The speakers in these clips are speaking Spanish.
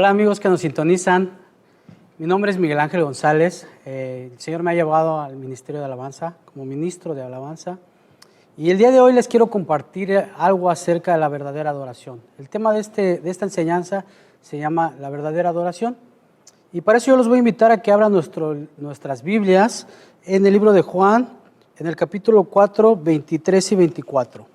Hola amigos que nos sintonizan, mi nombre es Miguel Ángel González, el Señor me ha llevado al Ministerio de Alabanza como ministro de Alabanza y el día de hoy les quiero compartir algo acerca de la verdadera adoración. El tema de esta enseñanza se llama la verdadera adoración y para eso yo los voy a invitar a que abran nuestras Biblias en el libro de Juan, en el capítulo 4, 23 y 24.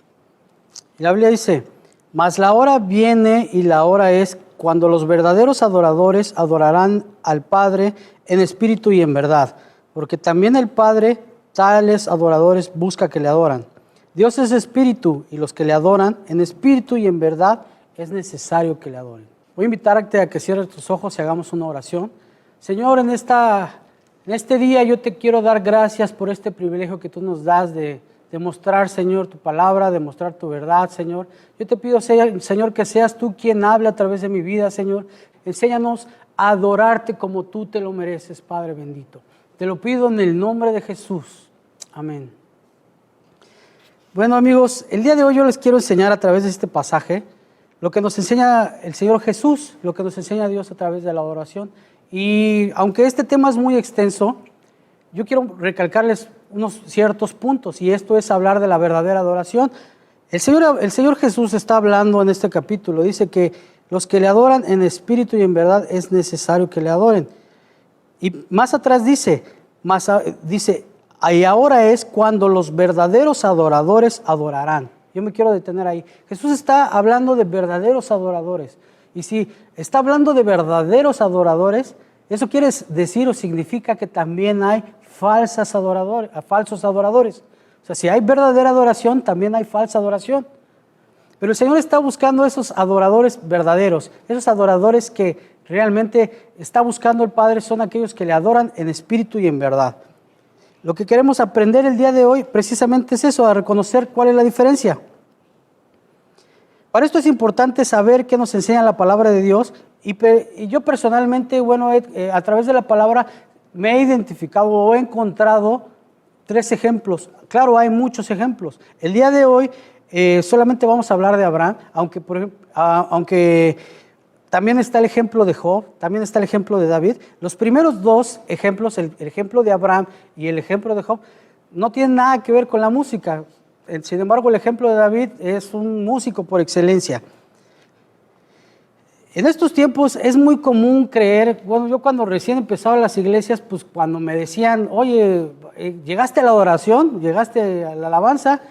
Y la Biblia dice: mas la hora viene y la hora es cuando los verdaderos adoradores adorarán al Padre en espíritu y en verdad, porque también el Padre tales adoradores busca que le adoran. Dios es espíritu y los que le adoran en espíritu y en verdad es necesario que le adoren. Voy a invitarte a que cierres tus ojos y hagamos una oración. Señor, en este día yo te quiero dar gracias por este privilegio que tú nos das de mostrar, Señor, tu palabra, de mostrar tu verdad, Señor. Yo te pido, Señor, que seas tú quien hable a través de mi vida, Señor. Enséñanos a adorarte como tú te lo mereces, Padre bendito. Te lo pido en el nombre de Jesús. Amén. Bueno, amigos, el día de hoy yo les quiero enseñar a través de este pasaje lo que nos enseña el Señor Jesús, lo que nos enseña Dios a través de la adoración. Y aunque este tema es muy extenso, yo quiero recalcarles unos ciertos puntos, y esto es hablar de la verdadera adoración. El Señor Jesús está hablando en este capítulo, dice que los que le adoran en espíritu y en verdad es necesario que le adoren. Y más atrás dice, y ahora es cuando los verdaderos adoradores adorarán. Yo me quiero detener ahí. Jesús está hablando de verdaderos adoradores. Y si está hablando de verdaderos adoradores, eso quiere decir o significa que también hay falsos adoradores. O sea, si hay verdadera adoración, también hay falsa adoración. Pero el Señor está buscando esos adoradores verdaderos, esos adoradores que realmente está buscando el Padre, son aquellos que le adoran en espíritu y en verdad. Lo que queremos aprender el día de hoy precisamente es eso, a reconocer cuál es la diferencia. Para esto es importante saber qué nos enseña la palabra de Dios y yo personalmente, a través de la palabra me he identificado o he encontrado 3 ejemplos. Claro, hay muchos ejemplos. El día de hoy solamente vamos a hablar de Abraham, aunque también está el ejemplo de Job, también está el ejemplo de David. Los primeros 2 ejemplos, el ejemplo de Abraham y el ejemplo de Job, no tienen nada que ver con la música. Sin embargo, el ejemplo de David es un músico por excelencia. En estos tiempos es muy común creer, yo cuando recién empezaba las iglesias, pues cuando me decían, oye, ¿llegaste a la adoración? ¿Llegaste a la alabanza?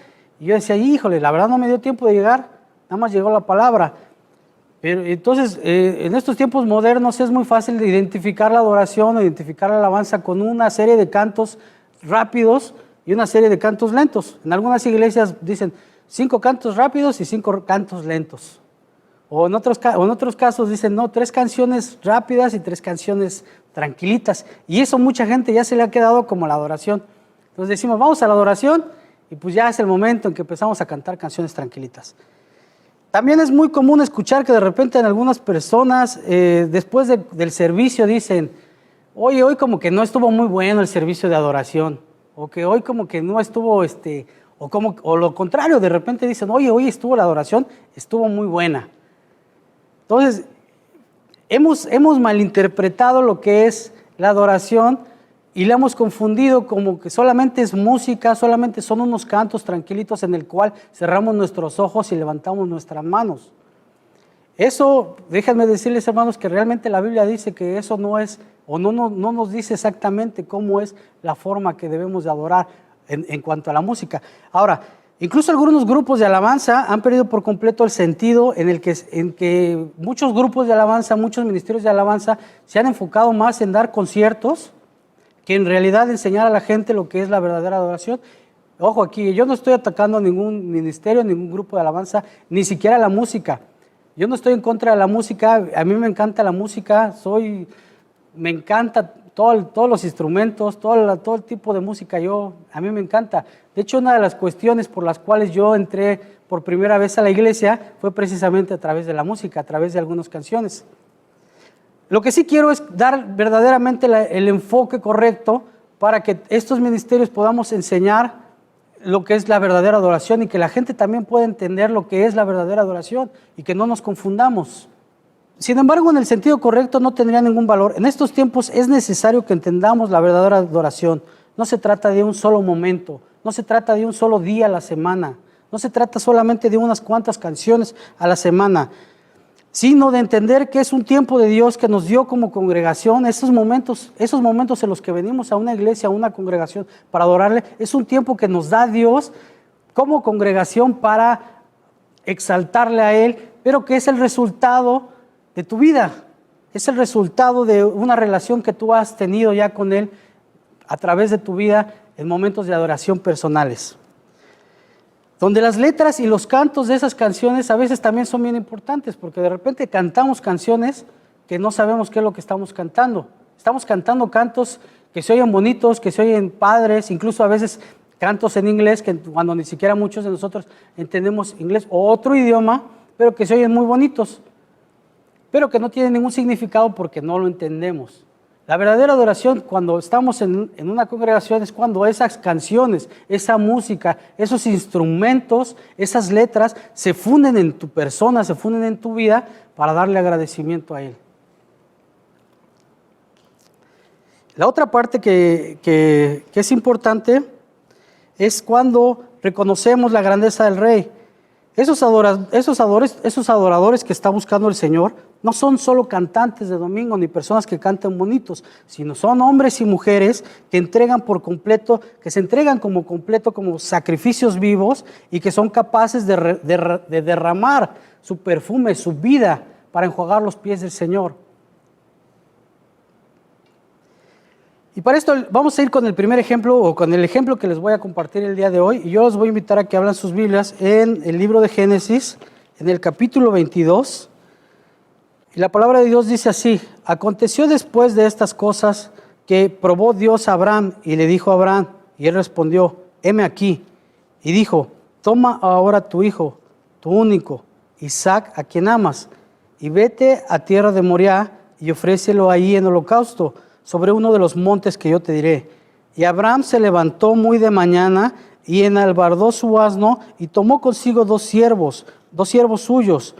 Y yo decía, híjole, la verdad no me dio tiempo de llegar, nada más llegó la palabra. Pero entonces, en estos tiempos modernos es muy fácil de identificar la adoración o identificar la alabanza con una serie de cantos rápidos y una serie de cantos lentos. En algunas iglesias dicen 5 cantos rápidos y 5 cantos lentos. O en otros casos dicen, no, 3 canciones rápidas y 3 canciones tranquilitas. Y eso mucha gente ya se le ha quedado como la adoración. Entonces decimos, vamos a la adoración y pues ya es el momento en que empezamos a cantar canciones tranquilitas. También es muy común escuchar que de repente en algunas personas, después del servicio dicen, oye, hoy como que no estuvo muy bueno el servicio de adoración. O que hoy como que no estuvo, o lo contrario, de repente dicen, oye, hoy estuvo la adoración, estuvo muy buena. Entonces, hemos malinterpretado lo que es la adoración y la hemos confundido como que solamente es música, solamente son unos cantos tranquilitos en el cual cerramos nuestros ojos y levantamos nuestras manos. Eso, déjenme decirles, hermanos, que realmente la Biblia dice que eso no es, o no nos dice exactamente cómo es la forma que debemos de adorar en cuanto a la música. Ahora, incluso algunos grupos de alabanza han perdido por completo el sentido en que muchos grupos de alabanza, muchos ministerios de alabanza se han enfocado más en dar conciertos que en realidad enseñar a la gente lo que es la verdadera adoración. Ojo aquí, yo no estoy atacando a ningún ministerio, ningún grupo de alabanza, ni siquiera la música. Yo no estoy en contra de la música, a mí me encanta la música, me encanta todos los instrumentos, todo el tipo de música, a mí me encanta. De hecho, una de las cuestiones por las cuales yo entré por primera vez a la iglesia fue precisamente a través de la música, a través de algunas canciones. Lo que sí quiero es dar verdaderamente el enfoque correcto para que estos ministerios podamos enseñar lo que es la verdadera adoración y que la gente también pueda entender lo que es la verdadera adoración y que no nos confundamos. Sin embargo, en el sentido correcto no tendría ningún valor. En estos tiempos es necesario que entendamos la verdadera adoración. No se trata de un solo momento, no se trata de un solo día a la semana, no se trata solamente de unas cuantas canciones a la semana, sino de entender que es un tiempo de Dios que nos dio como congregación. Esos momentos en los que venimos a una iglesia, a una congregación para adorarle, es un tiempo que nos da Dios como congregación para exaltarle a Él, pero que es el resultado de tu vida, es el resultado de una relación que tú has tenido ya con Él a través de tu vida en momentos de adoración personales, donde las letras y los cantos de esas canciones a veces también son bien importantes, porque de repente cantamos canciones que no sabemos qué es lo que estamos cantando. Estamos cantando cantos que se oyen bonitos, que se oyen padres, incluso a veces cantos en inglés, que cuando ni siquiera muchos de nosotros entendemos inglés o otro idioma, pero que se oyen muy bonitos, pero que no tienen ningún significado porque no lo entendemos. La verdadera adoración cuando estamos en una congregación es cuando esas canciones, esa música, esos instrumentos, esas letras se funden en tu persona, se funden en tu vida para darle agradecimiento a Él. La otra parte que es importante es cuando reconocemos la grandeza del Rey. Esos adoradores que está buscando el Señor no son solo cantantes de domingo ni personas que cantan bonitos, sino son hombres y mujeres que entregan por completo, que se entregan como completo, como sacrificios vivos y que son capaces de derramar su perfume, su vida para enjuagar los pies del Señor. Y para esto vamos a ir con el primer ejemplo, o con el ejemplo que les voy a compartir el día de hoy. Y yo los voy a invitar a que abran sus Biblias en el libro de Génesis, en el capítulo 22. Y la palabra de Dios dice así: aconteció después de estas cosas que probó Dios a Abraham y le dijo a Abraham, y él respondió, heme aquí. Y dijo, toma ahora tu hijo, tu único, Isaac, a quien amas, y vete a tierra de Moriah y ofrécelo ahí en holocausto, sobre uno de los montes que yo te diré. Y Abraham se levantó muy de mañana y enalbardó su asno y tomó consigo dos siervos suyos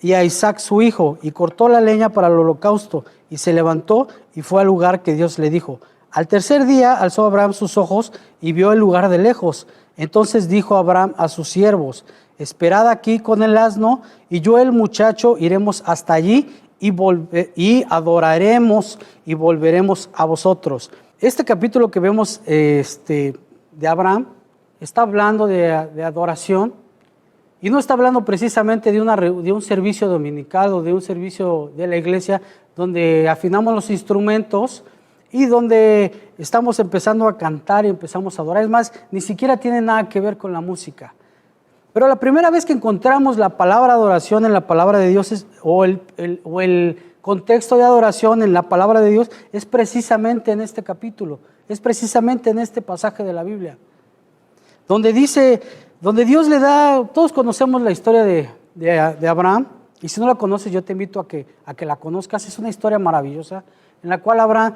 y a Isaac su hijo, y cortó la leña para el holocausto y se levantó y fue al lugar que Dios le dijo. Al tercer día alzó Abraham sus ojos y vio el lugar de lejos. Entonces dijo Abraham a sus siervos, esperad aquí con el asno y yo el muchacho iremos hasta allí y adoraremos y volveremos a vosotros. Este capítulo que vemos de Abraham está hablando de adoración y no está hablando precisamente de un servicio dominical o de un servicio de la iglesia donde afinamos los instrumentos y donde estamos empezando a cantar y empezamos a adorar. Es más, ni siquiera tiene nada que ver con la música. Pero la primera vez que encontramos la palabra adoración en la palabra de Dios o el contexto de adoración en la palabra de Dios es precisamente en este capítulo, es precisamente en este pasaje de la Biblia, donde Dios le da, todos conocemos la historia de Abraham, y si no la conoces yo te invito a que la conozcas. Es una historia maravillosa en la cual Abraham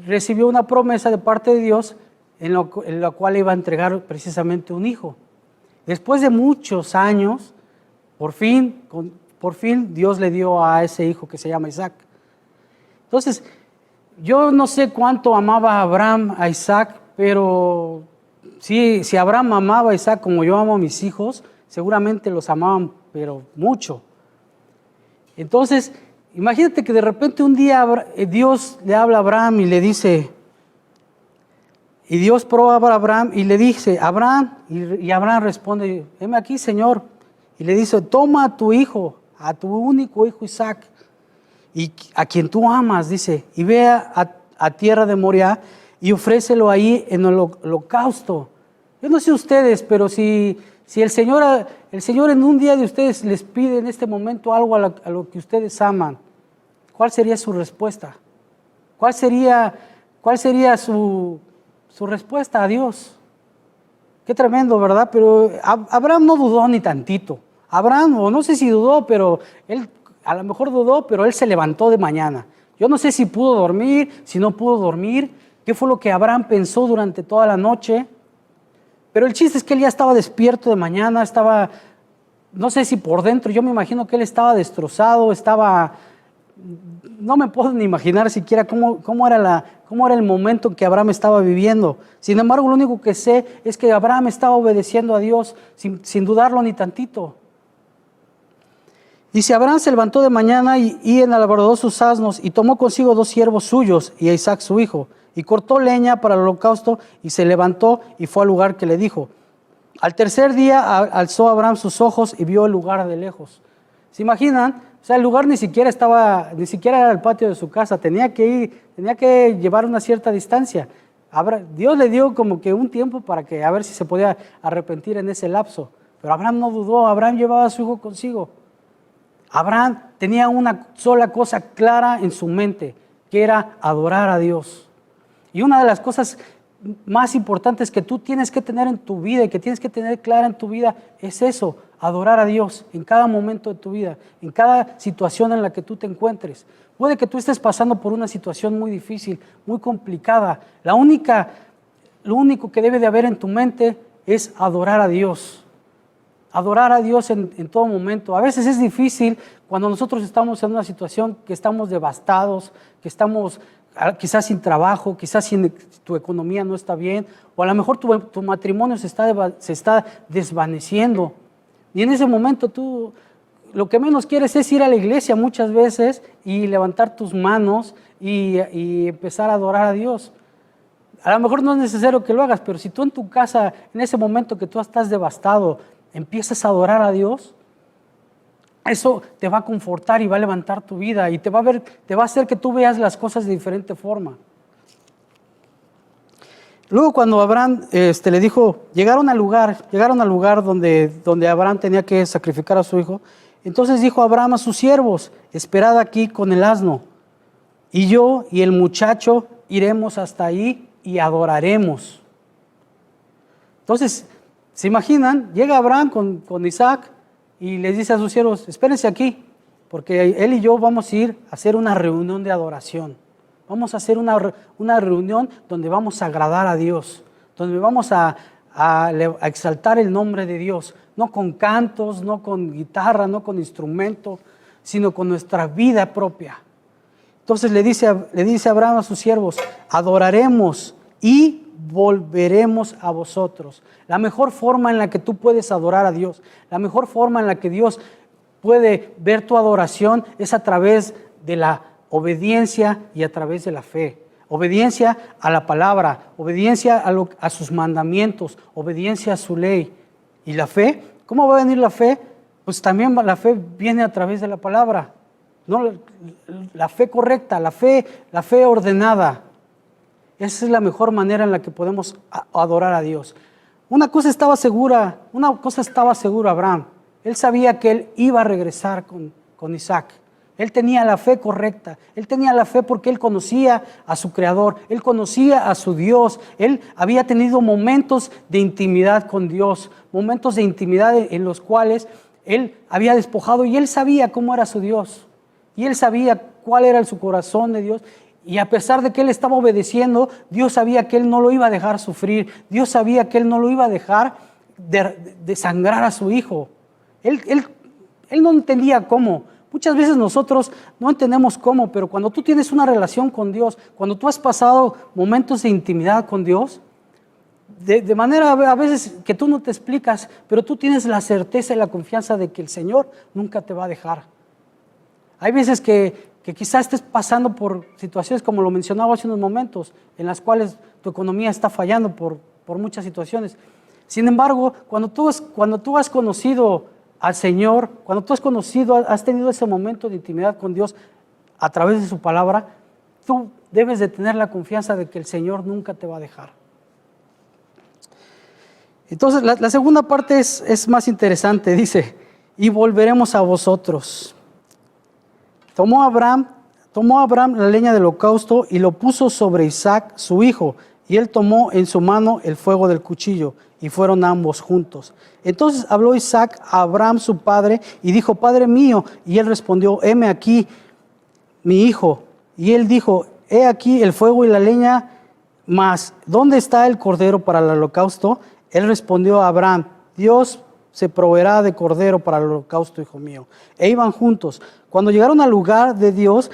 recibió una promesa de parte de Dios en la cual iba a entregar precisamente un hijo. Después de muchos años, por fin Dios le dio a ese hijo que se llama Isaac. Entonces, yo no sé cuánto amaba Abraham a Isaac, pero si Abraham amaba a Isaac como yo amo a mis hijos, seguramente los amaban, pero mucho. Entonces, imagínate que de repente un día Dios le habla a Abraham y le dice... Y Dios probó a Abraham y le dice, Abraham, y Abraham responde, heme aquí, Señor. Y le dice, toma a tu hijo, a tu único hijo Isaac, y a quien tú amas, dice, y ve a tierra de Moriah y ofrécelo ahí en el holocausto. Yo no sé ustedes, pero si el Señor en un día de ustedes les pide en este momento algo a lo que ustedes aman, ¿cuál sería su respuesta? ¿Cuál sería su respuesta a Dios? Qué tremendo, ¿verdad? Pero Abraham no dudó ni tantito. Abraham, o no sé si dudó, pero él a lo mejor dudó, pero él se levantó de mañana. Yo no sé si pudo dormir, si no pudo dormir, qué fue lo que Abraham pensó durante toda la noche. Pero el chiste es que él ya estaba despierto de mañana, estaba no sé si por dentro, yo me imagino que él estaba destrozado, no me puedo ni imaginar siquiera cómo era el momento que Abraham estaba viviendo. Sin embargo, lo único que sé es que Abraham estaba obedeciendo a Dios sin dudarlo ni tantito. Dice, Abraham se levantó de mañana y enalbardó sus asnos y tomó consigo 2 siervos suyos y a Isaac su hijo, y cortó leña para el holocausto y se levantó y fue al lugar que le dijo. Al tercer día alzó Abraham sus ojos y vio el lugar de lejos. ¿Se imaginan? O sea, el lugar ni siquiera era el patio de su casa, tenía que llevar una cierta distancia. Dios le dio como que un tiempo para que a ver si se podía arrepentir en ese lapso. Pero Abraham no dudó, Abraham llevaba a su hijo consigo. Abraham tenía una sola cosa clara en su mente, que era adorar a Dios. Y una de las cosas más importantes que tú tienes que tener en tu vida y que tienes que tener clara en tu vida es eso, adorar a Dios en cada momento de tu vida, en cada situación en la que tú te encuentres. Puede que tú estés pasando por una situación muy difícil, muy complicada. Lo único que debe de haber en tu mente es adorar a Dios. Adorar a Dios en todo momento. A veces es difícil cuando nosotros estamos en una situación que estamos devastados, que estamos quizás sin trabajo, quizás tu economía no está bien, o a lo mejor tu matrimonio se está desvaneciendo. Y en ese momento tú lo que menos quieres es ir a la iglesia muchas veces y levantar tus manos y empezar a adorar a Dios. A lo mejor no es necesario que lo hagas, pero si tú en tu casa, en ese momento que tú estás devastado, empiezas a adorar a Dios, eso te va a confortar y va a levantar tu vida y te va a hacer que tú veas las cosas de diferente forma. Luego cuando Abraham le dijo, llegaron al lugar donde Abraham tenía que sacrificar a su hijo. Entonces dijo Abraham a sus siervos, esperad aquí con el asno, y yo y el muchacho iremos hasta ahí y adoraremos. Entonces, ¿se imaginan? Llega Abraham con Isaac y les dice a sus siervos, espérense aquí, porque él y yo vamos a ir a hacer una reunión de adoración. Vamos a hacer una reunión donde vamos a agradar a Dios, donde vamos a exaltar el nombre de Dios, no con cantos, no con guitarra, no con instrumento, sino con nuestra vida propia. Entonces le dice Abraham a sus siervos, adoraremos y volveremos a vosotros. La mejor forma en la que tú puedes adorar a Dios, la mejor forma en la que Dios puede ver tu adoración es a través de la obediencia y a través de la fe. Obediencia a la palabra, obediencia a sus mandamientos, obediencia a su ley. ¿Y la fe? ¿Cómo va a venir la fe? Pues también la fe viene a través de la palabra. ¿No? La fe correcta, la fe ordenada. Esa es la mejor manera en la que podemos adorar a Dios. Una cosa estaba segura Abraham. Él sabía que él iba a regresar con Isaac. Él tenía la fe correcta. Él tenía la fe porque él conocía a su Creador. Él conocía a su Dios. Él había tenido momentos de intimidad con Dios. Momentos de intimidad en los cuales él había despojado y él sabía cómo era su Dios. Y él sabía cuál era su corazón de Dios. Y a pesar de que él estaba obedeciendo, Dios sabía que él no lo iba a dejar sufrir. Dios sabía que él no lo iba a dejar desangrar a su hijo. Él no entendía cómo. Muchas veces nosotros no entendemos cómo, pero cuando tú tienes una relación con Dios, cuando tú has pasado momentos de intimidad con Dios, de manera a veces que tú no te explicas, pero tú tienes la certeza y la confianza de que el Señor nunca te va a dejar. Hay veces que quizás estés pasando por situaciones, como lo mencionaba hace unos momentos, en las cuales tu economía está fallando por muchas situaciones. Sin embargo, cuando tú has conocido al Señor, cuando tú has tenido ese momento de intimidad con Dios a través de su palabra, tú debes de tener la confianza de que el Señor nunca te va a dejar. Entonces, la segunda parte es más interesante, dice, y volveremos a vosotros. Tomó Abraham la leña del holocausto y lo puso sobre Isaac, su hijo, y él tomó en su mano el fuego del cuchillo, y fueron ambos juntos. Entonces habló Isaac a Abraham su padre, y dijo, Padre mío, y él respondió, heme aquí, mi hijo. Y él dijo, he aquí el fuego y la leña, mas ¿dónde está el cordero para el holocausto? Él respondió a Abraham, Dios se proveerá de cordero para el holocausto, hijo mío. E iban juntos. Cuando llegaron al lugar de Dios,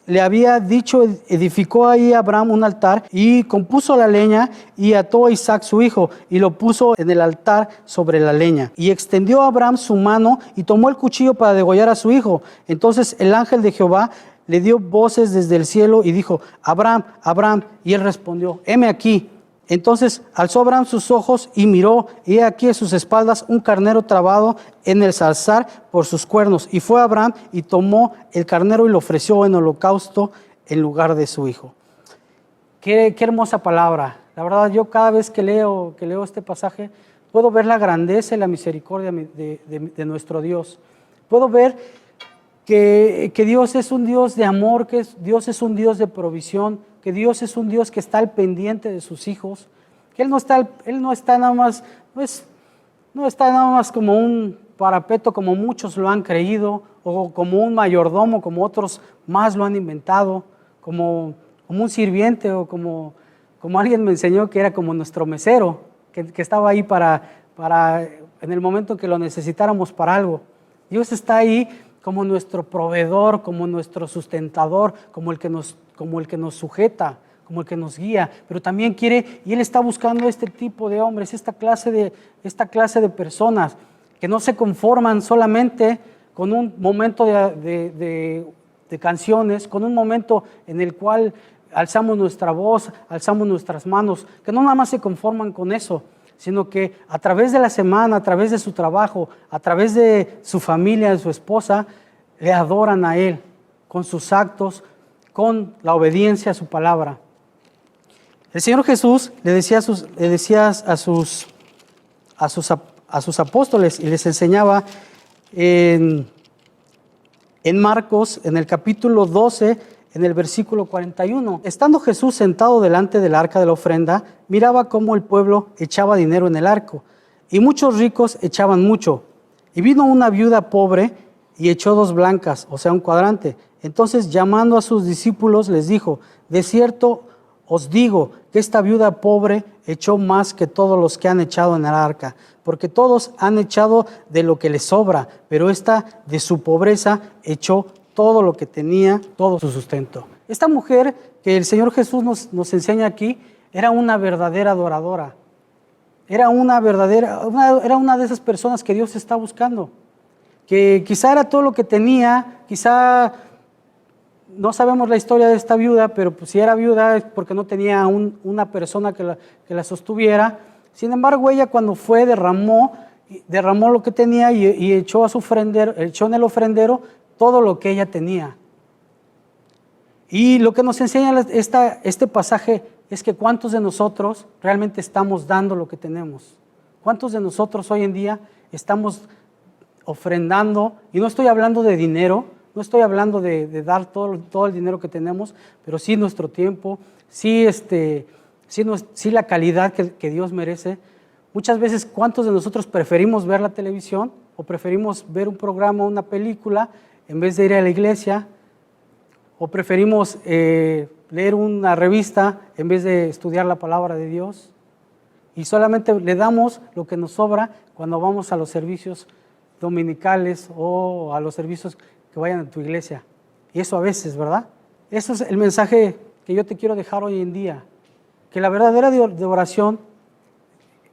le había dicho, edificó ahí Abraham un altar y compuso la leña y ató a Isaac su hijo y lo puso en el altar sobre la leña. Y extendió a Abraham su mano y tomó el cuchillo para degollar a su hijo. Entonces el ángel de Jehová le dio voces desde el cielo y dijo, Abraham, Abraham. Y él respondió, heme aquí. Entonces alzó Abraham sus ojos y miró, y he aquí a sus espaldas un carnero trabado en el zarzal por sus cuernos. Y fue Abraham y tomó el carnero y lo ofreció en holocausto en lugar de su hijo. Qué hermosa palabra. La verdad, yo cada vez que leo este pasaje, puedo ver la grandeza y la misericordia de nuestro Dios. Puedo ver que Dios es un Dios de amor, que Dios es un Dios de provisión, que Dios es un Dios que está al pendiente de sus hijos, que Él no está nada más como un parapeto como muchos lo han creído, o como un mayordomo como otros más lo han inventado, como un sirviente, o como alguien me enseñó que era como nuestro mesero, que estaba ahí para en el momento que lo necesitáramos para algo. Dios está ahí como nuestro proveedor, como nuestro sustentador, como el que nos sujeta, como el que nos guía, pero también quiere, y Él está buscando este tipo de hombres, esta clase de personas que no se conforman solamente con un momento de canciones, con un momento en el cual alzamos nuestra voz, alzamos nuestras manos, que no nada más se conforman con eso, sino que a través de la semana, a través de su trabajo, a través de su familia, de su esposa, le adoran a Él con sus actos, con la obediencia a su palabra. El Señor Jesús le decía a sus apóstoles y les enseñaba en Marcos, en el capítulo 12, en el versículo 41. Estando Jesús sentado delante del arca de la ofrenda, miraba cómo el pueblo echaba dinero en el arco, y muchos ricos echaban mucho. Y vino una viuda pobre y echó 2 blancas, o sea, un cuadrante. Entonces, llamando a sus discípulos, les dijo, de cierto os digo que esta viuda pobre echó más que todos los que han echado en el arca, porque todos han echado de lo que les sobra, pero esta de su pobreza echó todo lo que tenía, todo su sustento. Esta mujer que el Señor Jesús nos enseña aquí, era una verdadera adoradora. Era una de esas personas que Dios está buscando. Que quizá era todo lo que tenía, quizá no sabemos la historia de esta viuda, pero pues si era viuda es porque no tenía una persona que la sostuviera. Sin embargo, ella cuando fue derramó lo que tenía y echó en el ofrendero todo lo que ella tenía. Y lo que nos enseña este pasaje es que cuántos de nosotros realmente estamos dando lo que tenemos. Cuántos de nosotros hoy en día estamos ofrendando, y no estoy hablando de dinero, no estoy hablando de dar todo el dinero que tenemos, pero sí nuestro tiempo, sí la calidad que Dios merece. Muchas veces, ¿cuántos de nosotros preferimos ver la televisión o preferimos ver un programa, una película, en vez de ir a la iglesia? ¿O preferimos leer una revista en vez de estudiar la palabra de Dios? Y solamente le damos lo que nos sobra cuando vamos a los servicios dominicales o a los servicios que vayan a tu iglesia. Y eso a veces, ¿verdad? Eso es el mensaje que yo te quiero dejar hoy en día. Que la verdadera de oración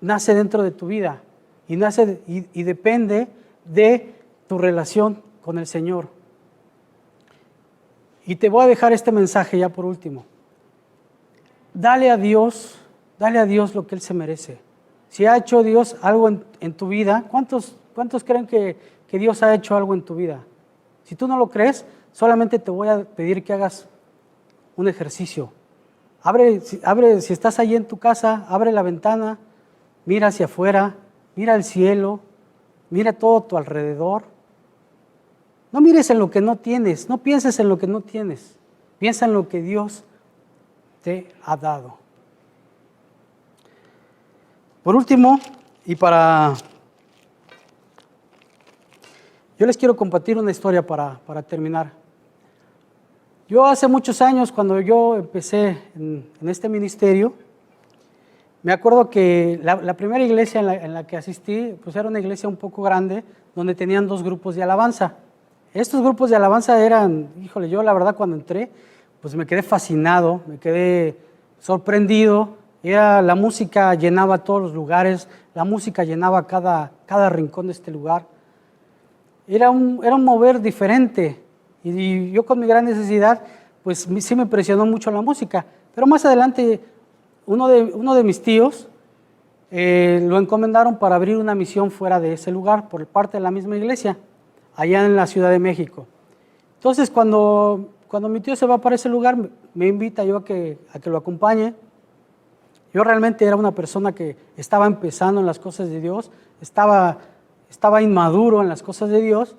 nace dentro de tu vida y depende de tu relación con el Señor. Y te voy a dejar este mensaje ya por último. Dale a Dios lo que Él se merece. Si ha hecho Dios algo en tu vida, ¿cuántos creen que Dios ha hecho algo en tu vida? Si tú no lo crees, solamente te voy a pedir que hagas un ejercicio. Si estás ahí en tu casa, abre la ventana, mira hacia afuera, mira el cielo, mira todo a tu alrededor. No mires en lo que no tienes, no pienses en lo que no tienes, piensa en lo que Dios te ha dado. Por último, yo les quiero compartir una historia para terminar. Yo hace muchos años, cuando yo empecé en este ministerio, Me acuerdo que la primera iglesia en la que asistí, pues era una iglesia un poco grande, donde tenían 2 grupos de alabanza. Estos grupos de alabanza eran, híjole, yo la verdad cuando entré, pues me quedé fascinado, me quedé sorprendido. La música llenaba todos los lugares, la música llenaba cada rincón de este lugar. Era un mover diferente y yo con mi gran necesidad, pues sí me impresionó mucho la música. Pero más adelante, uno de mis tíos lo encomendaron para abrir una misión fuera de ese lugar, por parte de la misma iglesia, allá en la Ciudad de México. Entonces, cuando mi tío se va para ese lugar, me invita yo a que lo acompañe. Yo realmente era una persona que estaba empezando en las cosas de Dios, estaba inmaduro en las cosas de Dios,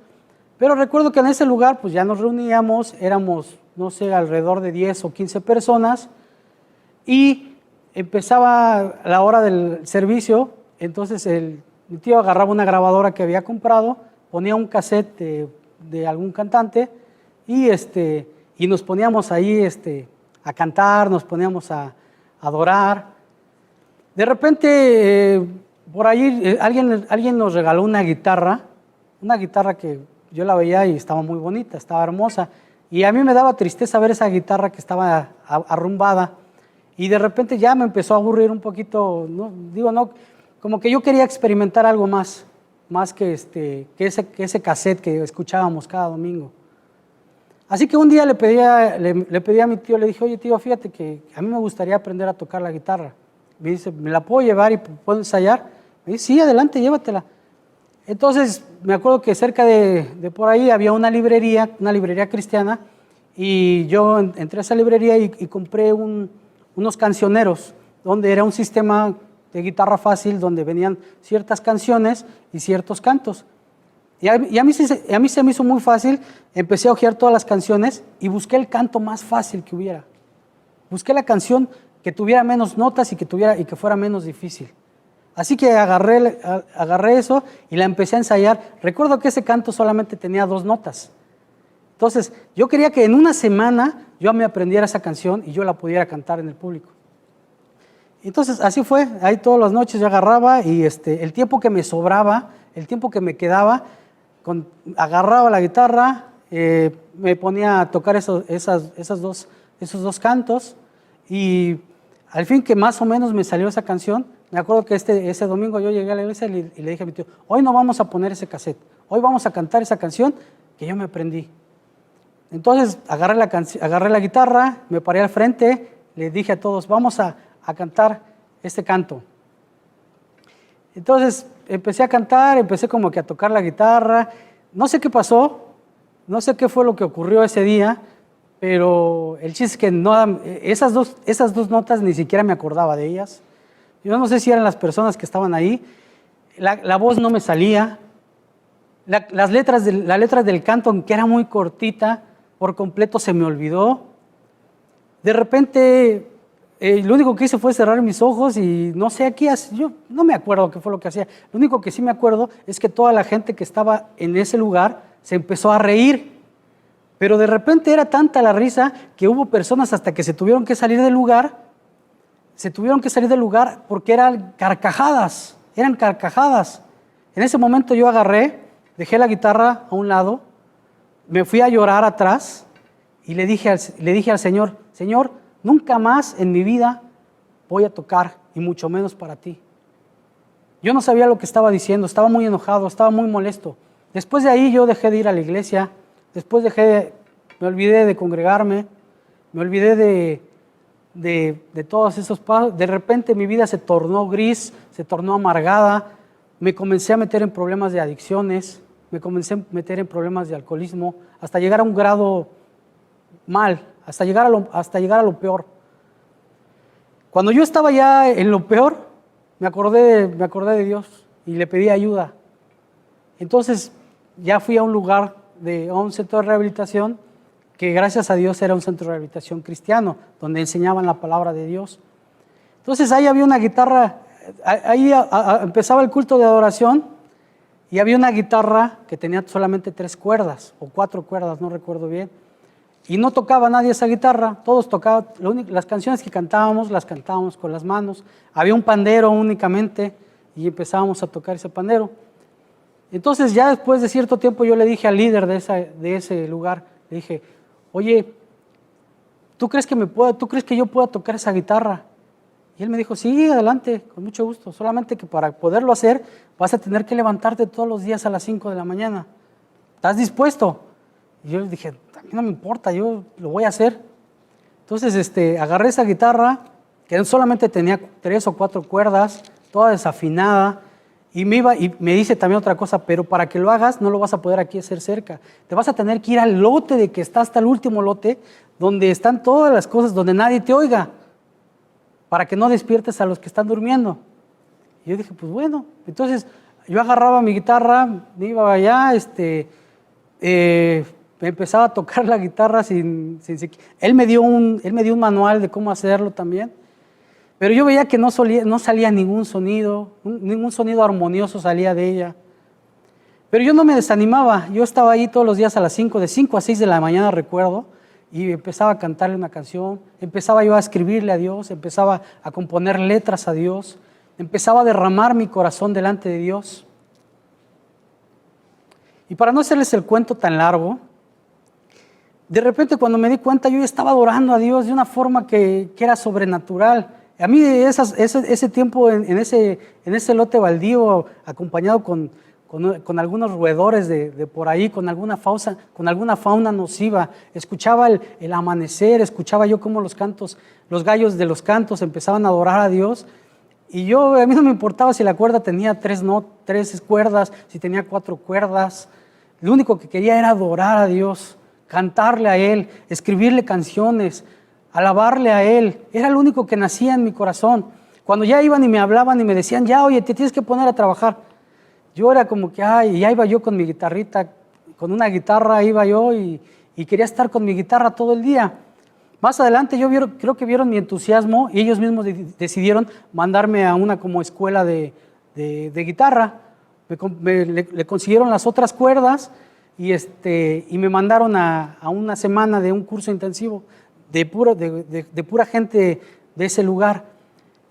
pero recuerdo que en ese lugar pues ya nos reuníamos, éramos, no sé, alrededor de 10 o 15 personas, y empezaba la hora del servicio. Entonces mi tío agarraba una grabadora que había comprado, ponía un cassette de algún cantante y nos poníamos ahí a cantar, nos poníamos a adorar. De repente por ahí alguien nos regaló una guitarra que yo la veía y estaba muy bonita, estaba hermosa, y a mí me daba tristeza ver esa guitarra que estaba arrumbada. Y de repente ya me empezó a aburrir un poquito, como que yo quería experimentar algo más que ese cassette que escuchábamos cada domingo. Así que un día le pedí a mi tío, le dije, oye tío, fíjate que a mí me gustaría aprender a tocar la guitarra. Me dice, ¿me la puedo llevar y puedo ensayar? Me dice, sí, adelante, llévatela. Entonces me acuerdo que cerca de por ahí había una librería cristiana, y yo entré a esa librería y compré unos cancioneros, donde era un sistema de guitarra fácil, donde venían ciertas canciones y ciertos cantos. Y a mí se me hizo muy fácil, empecé a hojear todas las canciones y busqué el canto más fácil que hubiera. Busqué la canción que tuviera menos notas y que fuera menos difícil. Así que agarré eso y la empecé a ensayar. Recuerdo que ese canto solamente tenía 2 notas. Entonces, yo quería que en una semana yo me aprendiera esa canción y yo la pudiera cantar en el público. Entonces, así fue. Ahí todas las noches yo agarraba y el tiempo que me sobraba, el tiempo que me quedaba, agarraba la guitarra, me ponía a tocar esos dos cantos, y al fin que más o menos me salió esa canción. Me acuerdo que ese domingo yo llegué a la iglesia y le dije a mi tío, hoy no vamos a poner ese cassette, hoy vamos a cantar esa canción que yo me aprendí. Entonces agarré la guitarra, me paré al frente, le dije a todos, vamos a cantar este canto. Entonces empecé a cantar, empecé como que a tocar la guitarra. No sé qué pasó, no sé qué fue lo que ocurrió ese día, pero el chiste es que esas dos notas ni siquiera me acordaba de ellas. Yo no sé si eran las personas que estaban ahí, la voz no me salía, la letra del canto, que era muy cortita, por completo se me olvidó. De repente, lo único que hice fue cerrar mis ojos y no sé qué hacía. Yo no me acuerdo qué fue lo que hacía. Lo único que sí me acuerdo es que toda la gente que estaba en ese lugar se empezó a reír. Pero de repente era tanta la risa que hubo personas hasta que se tuvieron que salir del lugar. Porque eran carcajadas. En ese momento yo dejé la guitarra a un lado, me fui a llorar atrás y le dije al Señor, Señor, nunca más en mi vida voy a tocar, y mucho menos para ti. Yo no sabía lo que estaba diciendo, estaba muy enojado, estaba muy molesto. Después de ahí yo dejé de ir a la iglesia, me olvidé de congregarme, me olvidé de todos esos pasos. De repente mi vida se tornó gris, se tornó amargada, me comencé a meter en problemas de adicciones, me comencé a meter en problemas de alcoholismo, hasta llegar a un grado mal, hasta llegar a lo peor. Cuando yo estaba ya en lo peor, me acordé de Dios y le pedí ayuda. Entonces ya fui a un centro de rehabilitación, que gracias a Dios era un centro de rehabilitación cristiano, donde enseñaban la palabra de Dios. Entonces ahí había una guitarra, empezaba el culto de adoración, y había una guitarra que tenía solamente 3 cuerdas o 4 cuerdas, no recuerdo bien. Y no tocaba nadie esa guitarra, todos tocaban, las canciones que cantábamos, las cantábamos con las manos. Había un pandero únicamente y empezábamos a tocar ese pandero. Entonces ya después de cierto tiempo yo le dije al líder de ese lugar, le dije, oye, ¿tú crees que yo pueda tocar esa guitarra? Y él me dijo, sí, adelante, con mucho gusto, solamente que para poderlo hacer vas a tener que levantarte todos los días a las 5 de la mañana. ¿Estás dispuesto? Y yo le dije, a mí no me importa, yo lo voy a hacer. Entonces agarré esa guitarra, que solamente tenía 3 o 4 cuerdas, toda desafinada, y me dice también otra cosa, pero para que lo hagas no lo vas a poder aquí hacer cerca. Te vas a tener que ir al lote de que está hasta el último lote, donde están todas las cosas, donde nadie te oiga, para que no despiertes a los que están durmiendo. Y yo dije, pues bueno. Entonces yo agarraba mi guitarra, me iba allá, me empezaba a tocar la guitarra él me dio un manual de cómo hacerlo también, pero yo veía que no salía ningún sonido armonioso salía de ella. Pero yo no me desanimaba, yo estaba ahí todos los días a las 5, de 5 a 6 de la mañana recuerdo, y empezaba a cantarle una canción, empezaba yo a escribirle a Dios, empezaba a componer letras a Dios, empezaba a derramar mi corazón delante de Dios. Y para no hacerles el cuento tan largo, de repente cuando me di cuenta yo estaba adorando a Dios de una forma que era sobrenatural. A mí ese tiempo en ese lote baldío, acompañado con algunos roedores de por ahí, con alguna fauna nociva, escuchaba el amanecer, escuchaba yo cómo los gallos de los cantos empezaban a adorar a Dios. Y a mí no me importaba si la cuerda tenía 3 cuerdas, si tenía 4 cuerdas. Lo único que quería era adorar a Dios, cantarle a Él, escribirle canciones, alabarle a Él. Era lo único que nacía en mi corazón. Cuando ya iban y me hablaban y me decían, ya, oye, te tienes que poner a trabajar. Yo era como que, ya iba yo con mi guitarrita, con una guitarra iba yo y quería estar con mi guitarra todo el día. Más adelante creo que vieron mi entusiasmo y ellos mismos decidieron mandarme a una como escuela de guitarra. Le consiguieron las otras cuerdas y me mandaron a una semana de un curso intensivo de pura gente de ese lugar.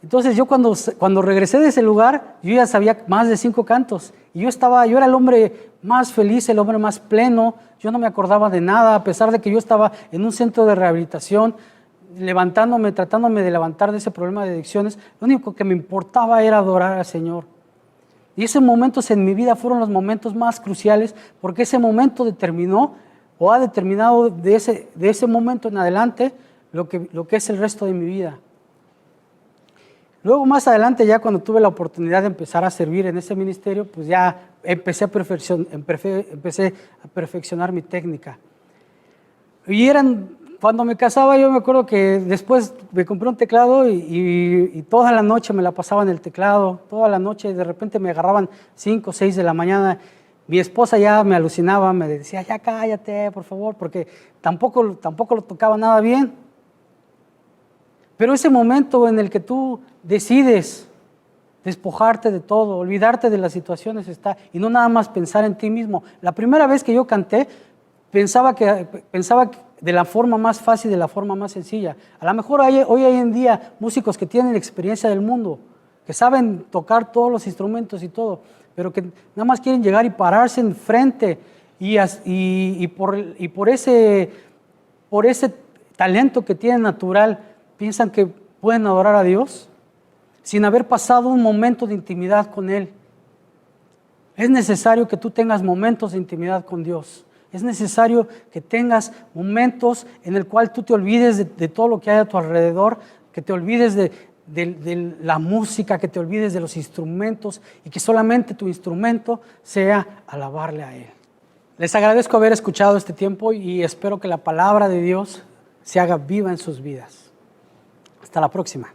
Entonces yo cuando regresé de ese lugar, yo ya sabía más de 5 cantos. Y yo era el hombre más feliz, el hombre más pleno. Yo no me acordaba de nada, a pesar de que yo estaba en un centro de rehabilitación, tratándome de levantar de ese problema de adicciones. Lo único que me importaba era adorar al Señor. Y esos momentos en mi vida fueron los momentos más cruciales, porque ese momento determinó o ha determinado de ese momento en adelante lo que es el resto de mi vida. Luego más adelante, ya cuando tuve la oportunidad de empezar a servir en ese ministerio, pues ya empecé a perfeccionar mi técnica. Y cuando me casaba, yo me acuerdo que después me compré un teclado y toda la noche me la pasaba en el teclado, toda la noche, de repente me agarraban 5 o 6 de la mañana. Mi esposa ya me alucinaba, me decía, ya cállate, por favor, porque tampoco lo tocaba nada bien. Pero ese momento en el que tú decides despojarte de todo, olvidarte de las situaciones y no nada más pensar en ti mismo. La primera vez que yo canté, pensaba que de la forma más fácil, de la forma más sencilla. A lo mejor hoy en día músicos que tienen experiencia del mundo, que saben tocar todos los instrumentos y todo, pero que nada más quieren llegar y pararse enfrente y por ese talento que tienen natural, piensan que pueden adorar a Dios sin haber pasado un momento de intimidad con Él. Es necesario que tú tengas momentos de intimidad con Dios. Es necesario que tengas momentos en el cual tú te olvides de todo lo que hay a tu alrededor, que te olvides de la música, que te olvides de los instrumentos y que solamente tu instrumento sea alabarle a Él. Les agradezco haber escuchado este tiempo y espero que la palabra de Dios se haga viva en sus vidas. Hasta la próxima.